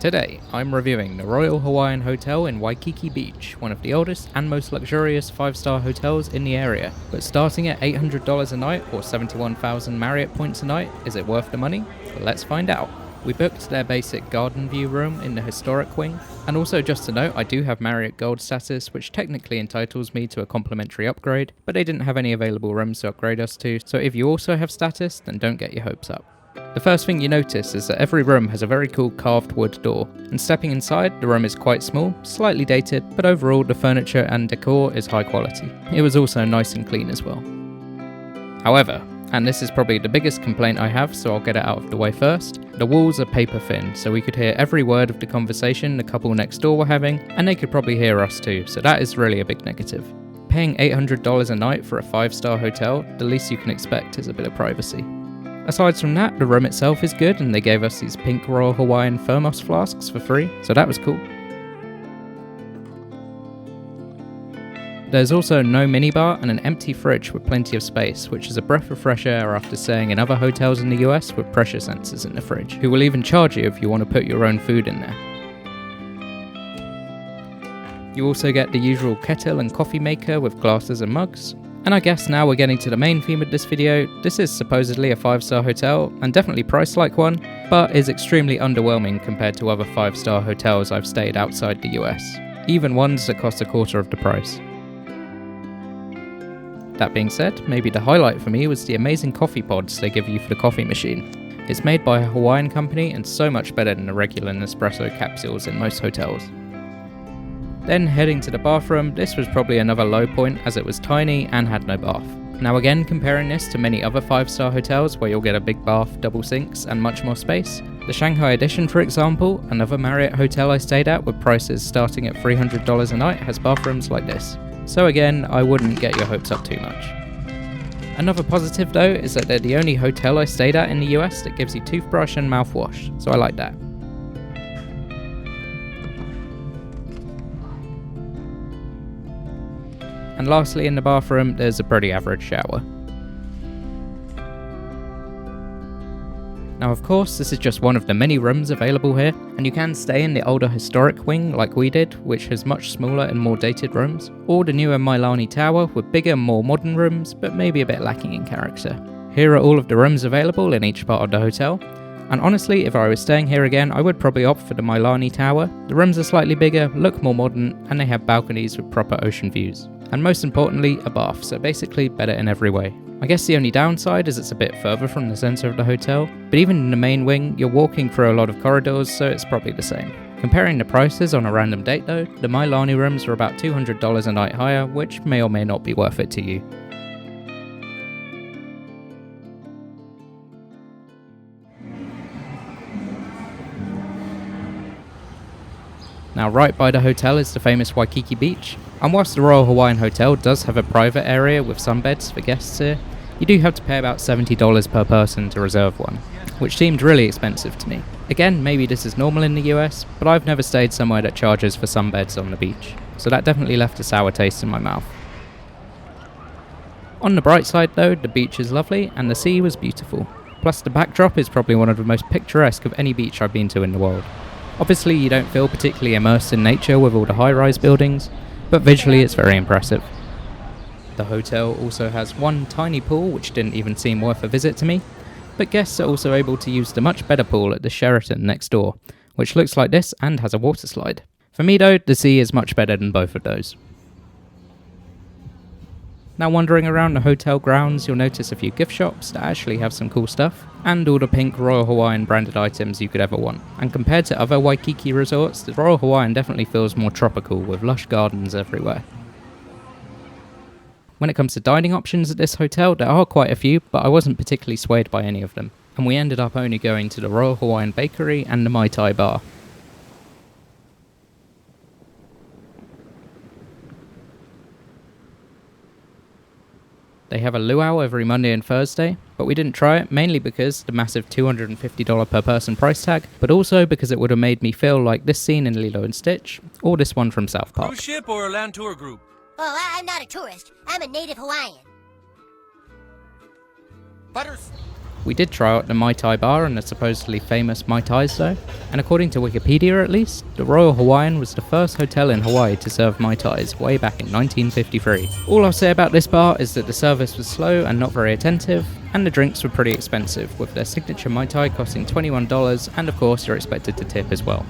Today, I'm reviewing the Royal Hawaiian Hotel in Waikiki Beach, one of the oldest and most luxurious 5-star hotels in the area. But starting at $800 a night or 71,000 Marriott points a night, is it worth the money? Let's find out. We booked their basic garden view room in the historic wing, and also just to note, I do have Marriott Gold status, which technically entitles me to a complimentary upgrade, but they didn't have any available rooms to upgrade us to, so if you also have status, then don't get your hopes up. The first thing you notice is that every room has a very cool carved wood door, and stepping inside, the room is quite small, slightly dated, but overall the furniture and decor is high quality. It was also nice and clean as well. However, and this is probably the biggest complaint I have, so I'll get it out of the way first, the walls are paper thin, so we could hear every word of the conversation the couple next door were having, and they could probably hear us too, so that is really a big negative. Paying $800 a night for a 5-star hotel, the least you can expect is a bit of privacy. Aside from that, the room itself is good, and they gave us these pink Royal Hawaiian thermos flasks for free, so that was cool. There's also no minibar and an empty fridge with plenty of space, which is a breath of fresh air after staying in other hotels in the US with pressure sensors in the fridge, who will even charge you if you want to put your own food in there. You also get the usual kettle and coffee maker with glasses and mugs. And I guess now we're getting to the main theme of this video. This is supposedly a 5-star hotel, and definitely priced like one, but is extremely underwhelming compared to other 5-star hotels I've stayed outside the US, even ones that cost a quarter of the price. That being said, maybe the highlight for me was the amazing coffee pods they give you for the coffee machine. It's made by a Hawaiian company and so much better than the regular Nespresso capsules in most hotels. Then heading to the bathroom, this was probably another low point as it was tiny and had no bath. Now again, comparing this to many other 5-star hotels where you'll get a big bath, double sinks and much more space, the Shanghai Edition for example, another Marriott hotel I stayed at with prices starting at $300 a night, has bathrooms like this. So again, I wouldn't get your hopes up too much. Another positive though is that they're the only hotel I stayed at in the US that gives you toothbrush and mouthwash, so I like that. And lastly, in the bathroom, there's a pretty average shower. Now of course, this is just one of the many rooms available here, and you can stay in the older historic wing like we did, which has much smaller and more dated rooms, or the newer Mailani Tower with bigger, more modern rooms, but maybe a bit lacking in character. Here are all of the rooms available in each part of the hotel, and honestly, if I was staying here again, I would probably opt for the Mailani Tower. The rooms are slightly bigger, look more modern, and they have balconies with proper ocean views. And most importantly, a bath, so basically better in every way. I guess the only downside is it's a bit further from the centre of the hotel, but even in the main wing, you're walking through a lot of corridors, so it's probably the same. Comparing the prices on a random date though, the Mailani rooms are about $200 a night higher, which may or may not be worth it to you. Now right by the hotel is the famous Waikiki Beach, and whilst the Royal Hawaiian Hotel does have a private area with sunbeds for guests here, you do have to pay about $70 per person to reserve one, which seemed really expensive to me. Again, maybe this is normal in the US, but I've never stayed somewhere that charges for sunbeds on the beach, so that definitely left a sour taste in my mouth. On the bright side though, the beach is lovely and the sea was beautiful, plus the backdrop is probably one of the most picturesque of any beach I've been to in the world. Obviously you don't feel particularly immersed in nature with all the high-rise buildings, but visually it's very impressive. The hotel also has one tiny pool which didn't even seem worth a visit to me, but guests are also able to use the much better pool at the Sheraton next door, which looks like this and has a water slide. For me though, the sea is much better than both of those. Now wandering around the hotel grounds, you'll notice a few gift shops that actually have some cool stuff, and all the pink Royal Hawaiian branded items you could ever want. And compared to other Waikiki resorts, the Royal Hawaiian definitely feels more tropical with lush gardens everywhere. When it comes to dining options at this hotel, there are quite a few, but I wasn't particularly swayed by any of them, and we ended up only going to the Royal Hawaiian Bakery and the Mai Tai Bar. They have a luau every Monday and Thursday, but we didn't try it mainly because the massive $250 per person price tag, but also because it would have made me feel like this scene in Lilo and Stitch, or this one from South Park. Cruise ship or a land tour group? Oh, I'm not a tourist. I'm a native Hawaiian. Butters. We did try out the Mai Tai Bar and the supposedly famous Mai Tais though, and according to Wikipedia at least, the Royal Hawaiian was the first hotel in Hawaii to serve Mai Tais way back in 1953. All I'll say about this bar is that the service was slow and not very attentive, and the drinks were pretty expensive, with their signature Mai Tai costing $21, and of course you're expected to tip as well.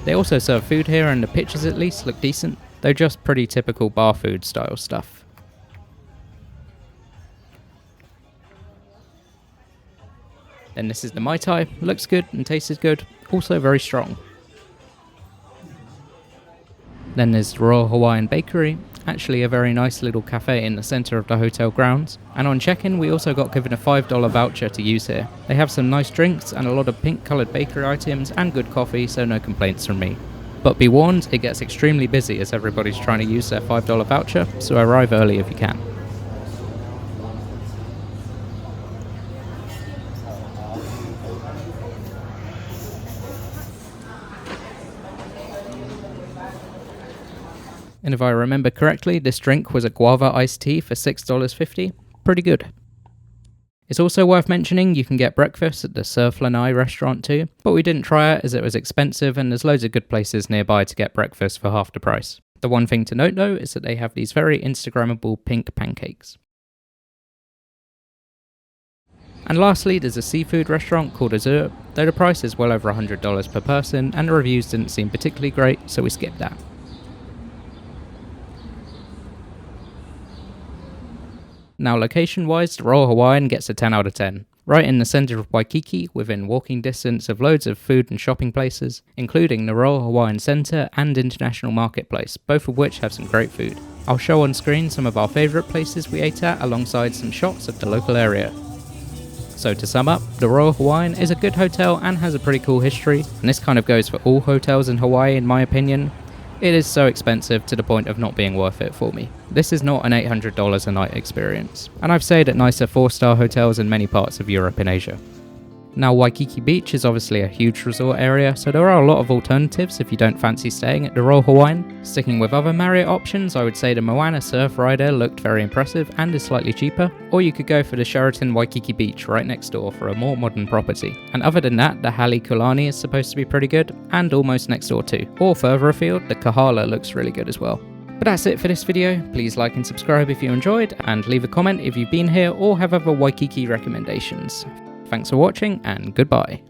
They also serve food here and the pictures at least look decent, though just pretty typical bar food style stuff. Then this is the Mai Tai, looks good and tastes good, also very strong. Then there's the Royal Hawaiian Bakery, actually a very nice little cafe in the centre of the hotel grounds, and on check-in we also got given a $5 voucher to use here. They have some nice drinks and a lot of pink coloured bakery items and good coffee, so no complaints from me. But be warned, it gets extremely busy as everybody's trying to use their $5 voucher, so arrive early if you can. And if I remember correctly, this drink was a guava iced tea for $6.50. Pretty good. It's also worth mentioning you can get breakfast at the Surf Lanai restaurant too, but we didn't try it as it was expensive and there's loads of good places nearby to get breakfast for half the price. The one thing to note though is that they have these very Instagrammable pink pancakes. And lastly, there's a seafood restaurant called Azur, though the price is well over $100 per person and the reviews didn't seem particularly great, so we skipped that. Now location-wise, the Royal Hawaiian gets a 10 out of 10. Right in the centre of Waikiki, within walking distance of loads of food and shopping places, including the Royal Hawaiian Centre and International Marketplace, both of which have some great food. I'll show on screen some of our favourite places we ate at alongside some shots of the local area. So to sum up, the Royal Hawaiian is a good hotel and has a pretty cool history, and this kind of goes for all hotels in Hawaii in my opinion. It is so expensive to the point of not being worth it for me. This is not an $800 a night experience, and I've stayed at nicer 4-star hotels in many parts of Europe and Asia. Now Waikiki Beach is obviously a huge resort area, so there are a lot of alternatives if you don't fancy staying at the Royal Hawaiian. Sticking with other Marriott options, I would say the Moana Surf Rider looked very impressive and is slightly cheaper, or you could go for the Sheraton Waikiki Beach right next door for a more modern property. And other than that, the Hale Kulani is supposed to be pretty good, and almost next door too. Or further afield, the Kahala looks really good as well. But that's it for this video. Please like and subscribe if you enjoyed, and leave a comment if you've been here or have other Waikiki recommendations. Thanks for watching, and goodbye.